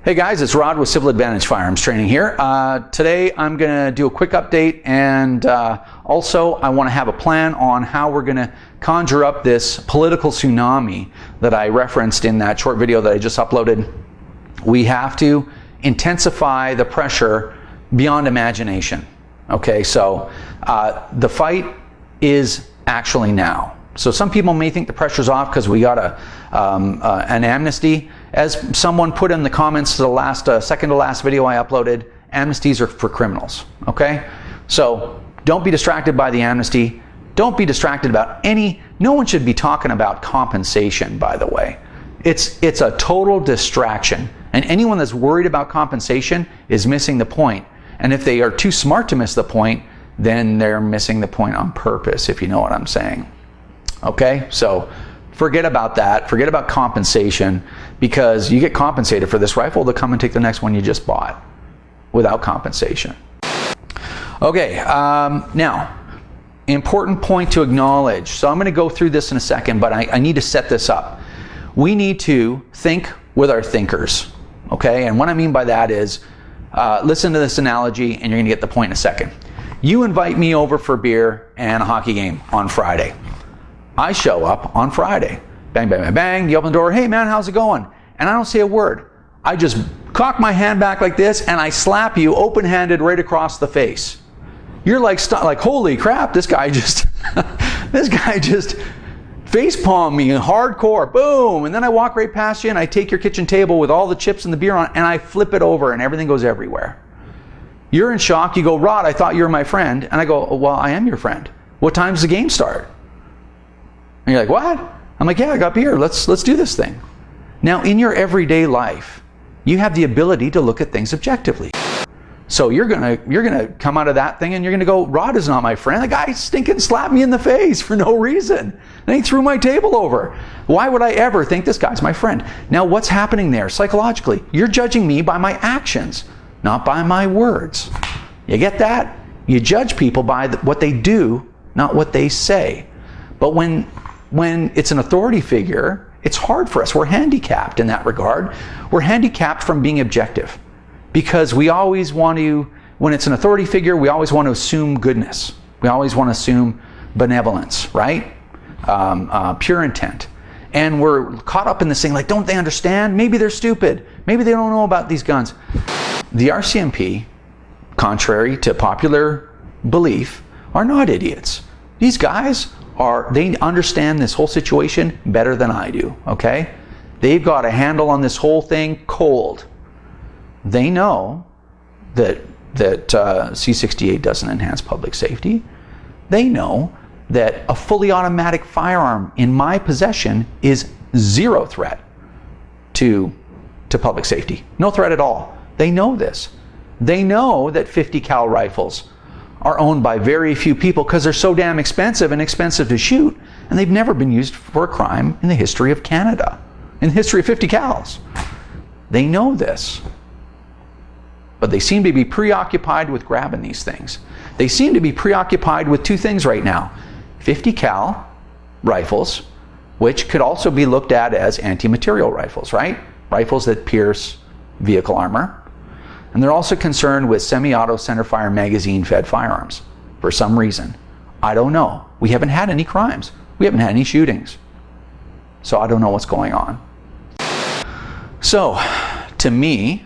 Hey guys, it's Rod with Civil Advantage Firearms Training here. Today I'm going to do a quick update, and also I want to have a plan on how we're going to conjure up this political tsunami that I referenced in that short video that I just uploaded. We have to intensify the pressure beyond imagination. Okay, so the fight is actually now. So some people may think the pressure's off because we got an amnesty. As someone put in the comments to the last second to last video I uploaded, amnesties are for criminals. Okay, so don't be distracted by the amnesty. Don't be distracted about no one should be talking about compensation, by the way. It's a total distraction, and anyone that's worried about compensation is missing the point. And if they are too smart to miss the point, then they're missing the point on purpose, if you know what I'm saying. Okay, so forget about that. Forget about compensation, because you get compensated for this rifle, they'll come and take the next one you just bought without compensation. Okay, now, important point to acknowledge. So I'm going to go through this in a second, but I need to set this up. We need to think with our thinkers. Okay, and what I mean by that is, listen to this analogy and you're going to get the point in a second. You invite me over for beer and a hockey game on Friday. I show up on Friday. Bang, bang, bang, bang. You open the door. Hey, man, how's it going? And I don't say a word. I just cock my hand back like this and I slap you open-handed right across the face. You're like, holy crap, this guy just, this guy just face-palmed me hardcore. Boom. And then I walk right past you and I take your kitchen table with all the chips and the beer on and I flip it over and everything goes everywhere. You're in shock. You go, Rod, I thought you were my friend. And I go, oh, well, I am your friend. What time does the game start? And you're like, what? I'm like, yeah, I got beer. Let's do this thing. Now, in your everyday life, you have the ability to look at things objectively. So you're gonna come out of that thing and you're gonna go, Rod is not my friend. The guy stinking slapped me in the face for no reason. And he threw my table over. Why would I ever think this guy's my friend? Now, what's happening there psychologically? You're judging me by my actions, not by my words. You get that? You judge people by what they do, not what they say. But when it's an authority figure, it's hard for us. We're handicapped in that regard. We're handicapped from being objective, because we always want to, when it's an authority figure, we always want to assume goodness. We always want to assume benevolence, right? Pure intent. And we're caught up in this thing like, don't they understand? Maybe they're stupid. Maybe they don't know about these guns. The RCMP, contrary to popular belief, are not idiots. These guys they understand this whole situation better than I do, okay? They've got a handle on this whole thing cold. They know that C68 doesn't enhance public safety. They know that a fully automatic firearm in my possession is zero threat to public safety. No threat at all. They know this. They know that 50 cal rifles are owned by very few people because they're so damn expensive and expensive to shoot, and they've never been used for a crime in the history of Canada, in the history of 50 cals. They know this, but they seem to be preoccupied with grabbing these things. They seem to be preoccupied with two things right now: 50 cal rifles, which could also be looked at as anti-material rifles, right? Rifles that pierce vehicle armor. And they're also concerned with semi-auto centerfire magazine-fed firearms for some reason. I don't know. We haven't had any crimes. We haven't had any shootings. So I don't know what's going on. So, to me,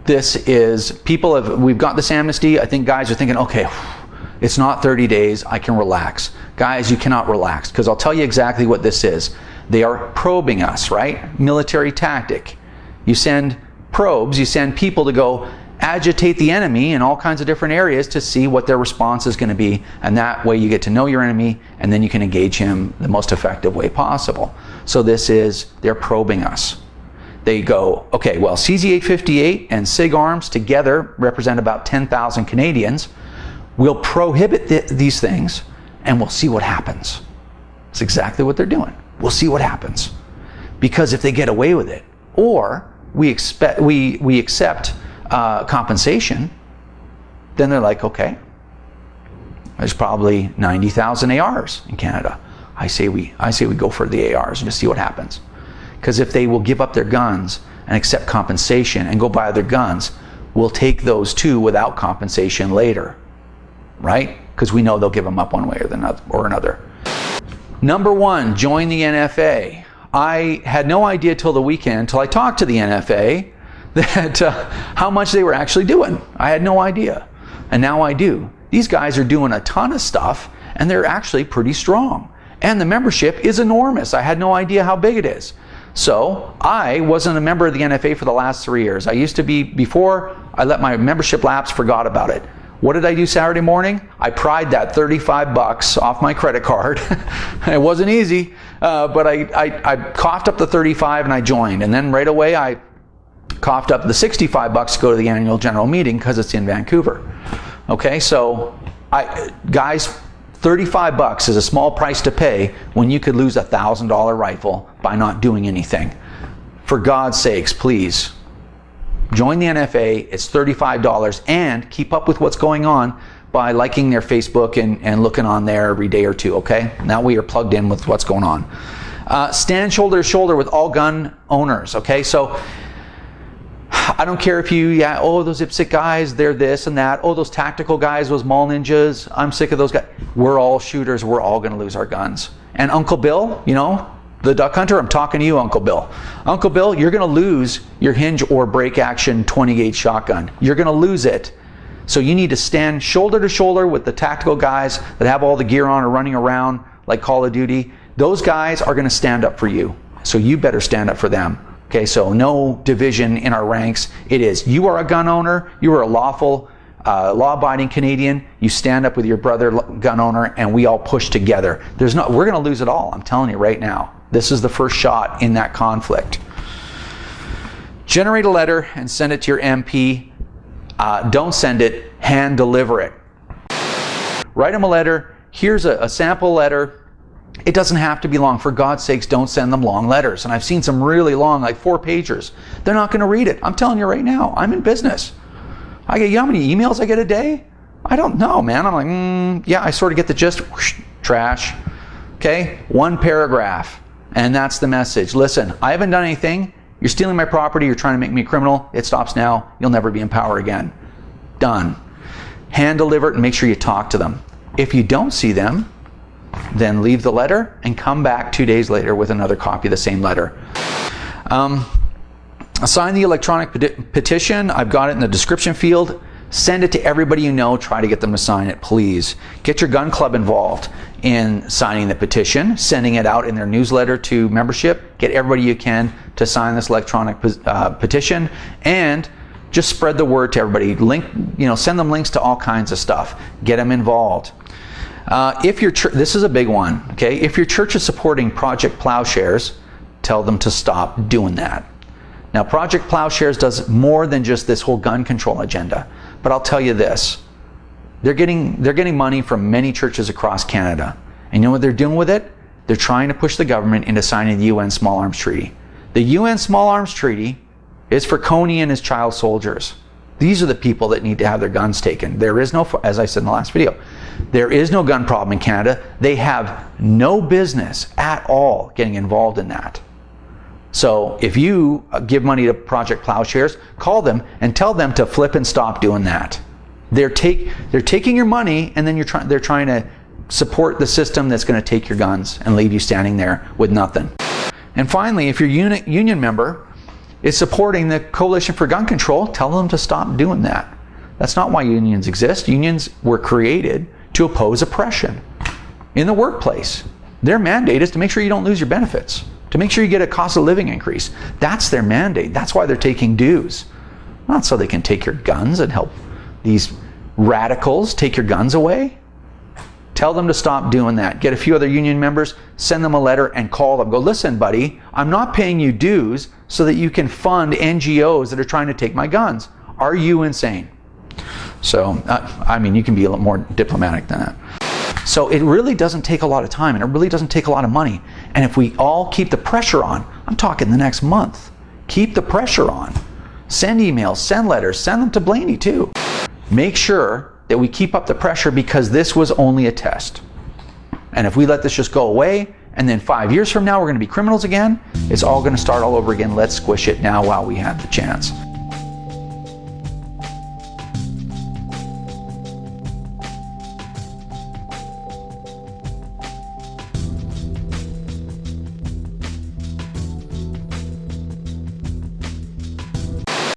this is, we've got this amnesty. I think guys are thinking, okay, it's not 30 days, I can relax. Guys, you cannot relax, because I'll tell you exactly what this is. They are probing us, right? Military tactic. You send probes, you send people to go agitate the enemy in all kinds of different areas to see what their response is going to be, and that way you get to know your enemy and then you can engage him the most effective way possible. So they're probing us. They go, okay, well, CZ858 and SIG arms together represent about 10,000 Canadians. We'll prohibit these things and we'll see what happens. That's exactly what they're doing. We'll see what happens. Because if they get away with it, or we accept compensation, then they're like, okay, there's probably 90,000 ARs in Canada. I say we go for the ARs and just see what happens. Because if they will give up their guns, and accept compensation and go buy their guns, we'll take those too without compensation later, right? Because we know they'll give them up one way or another. Number one, join the NFA. I had no idea till the weekend, until I talked to the NFA, that how much they were actually doing. I had no idea, and now I do. These guys are doing a ton of stuff, and they're actually pretty strong. And the membership is enormous. I had no idea how big it is. So I wasn't a member of the NFA for the last 3 years. I used to be, before I let my membership lapse, forgot about it. What did I do Saturday morning? I pried that 35 bucks off my credit card. It wasn't easy, but I coughed up the 35 and I joined. And then right away I coughed up the 65 bucks to go to the annual general meeting because it's in Vancouver. Okay, so guys, 35 bucks is a small price to pay when you could lose a $1,000 rifle by not doing anything. For God's sakes, please, join the NFA. It's $35, and keep up with what's going on by liking their Facebook and looking on there every day or two, okay? Now we are plugged in with what's going on. Stand shoulder to shoulder with all gun owners, okay? So I don't care if oh, those IPSC guys, they're this and that. Oh, those tactical guys, those mall ninjas, I'm sick of those guys. We're all shooters. We're all going to lose our guns. And Uncle Bill, you know, the duck hunter, I'm talking to you, Uncle Bill. Uncle Bill, you're going to lose your hinge or break action 20-gauge shotgun. You're going to lose it. So you need to stand shoulder to shoulder with the tactical guys that have all the gear on or running around like Call of Duty. Those guys are going to stand up for you. So you better stand up for them. Okay, so no division in our ranks. It is, you are a gun owner, you are a lawful, law-abiding Canadian, you stand up with your brother gun owner, and we all push together. We're going to lose it all, I'm telling you right now. This is the first shot in that conflict. Generate a letter and send it to your MP. Don't send it, hand deliver it. Write them a letter. Here's a sample letter. It doesn't have to be long. For God's sakes, don't send them long letters. And I've seen some really long, like 4-pagers. They're not going to read it. I'm telling you right now, I'm in business. You know how many emails I get a day? I don't know, man. I'm like, yeah, I sort of get the gist. Whoosh, trash. Okay, 1 paragraph. And that's the message. Listen, I haven't done anything. You're stealing my property. You're trying to make me a criminal. It stops now. You'll never be in power again. Done. Hand deliver it and make sure you talk to them. If you don't see them, then leave the letter and come back 2 days later with another copy of the same letter. Sign the electronic petition. I've got it in the description field. Send it to everybody you know. Try to get them to sign it, please. Get your gun club involved in signing the petition, sending it out in their newsletter to membership. Get everybody you can to sign this electronic petition, and just spread the word to everybody. Send them links to all kinds of stuff. Get them involved. If your church, this is a big one, okay? If your church is supporting Project Plowshares, tell them to stop doing that. Now, Project Plowshares does more than just this whole gun control agenda. But I'll tell you this, they're getting money from many churches across Canada. And you know what they're doing with it? They're trying to push the government into signing the UN Small Arms Treaty. The UN Small Arms Treaty is for Coney and his child soldiers. These are the people that need to have their guns taken. There is no, as I said in the last video, there is no gun problem in Canada. They have no business at all getting involved in that. So if you give money to Project Plowshares, call them and tell them to flip and stop doing that. They're taking your money, and then they're trying to support the system that's going to take your guns and leave you standing there with nothing. And finally, if your union member is supporting the Coalition for Gun Control, tell them to stop doing that. That's not why unions exist. Unions were created to oppose oppression in the workplace. Their mandate is to make sure you don't lose your benefits, to make sure you get a cost of living increase. That's their mandate. That's why they're taking dues. Not so they can take your guns and help these radicals take your guns away. Tell them to stop doing that. Get a few other union members, send them a letter, and call them. Go, listen, buddy, I'm not paying you dues so that you can fund NGOs that are trying to take my guns. Are you insane? So, I mean, you can be a little more diplomatic than that. So it really doesn't take a lot of time, and it really doesn't take a lot of money. And if we all keep the pressure on, I'm talking the next month, keep the pressure on. Send emails, send letters, send them to Blaney too. Make sure that we keep up the pressure, because this was only a test. And if we let this just go away and then 5 years from now we're going to be criminals again. It's all going to start all over again. Let's squish it now while we have the chance.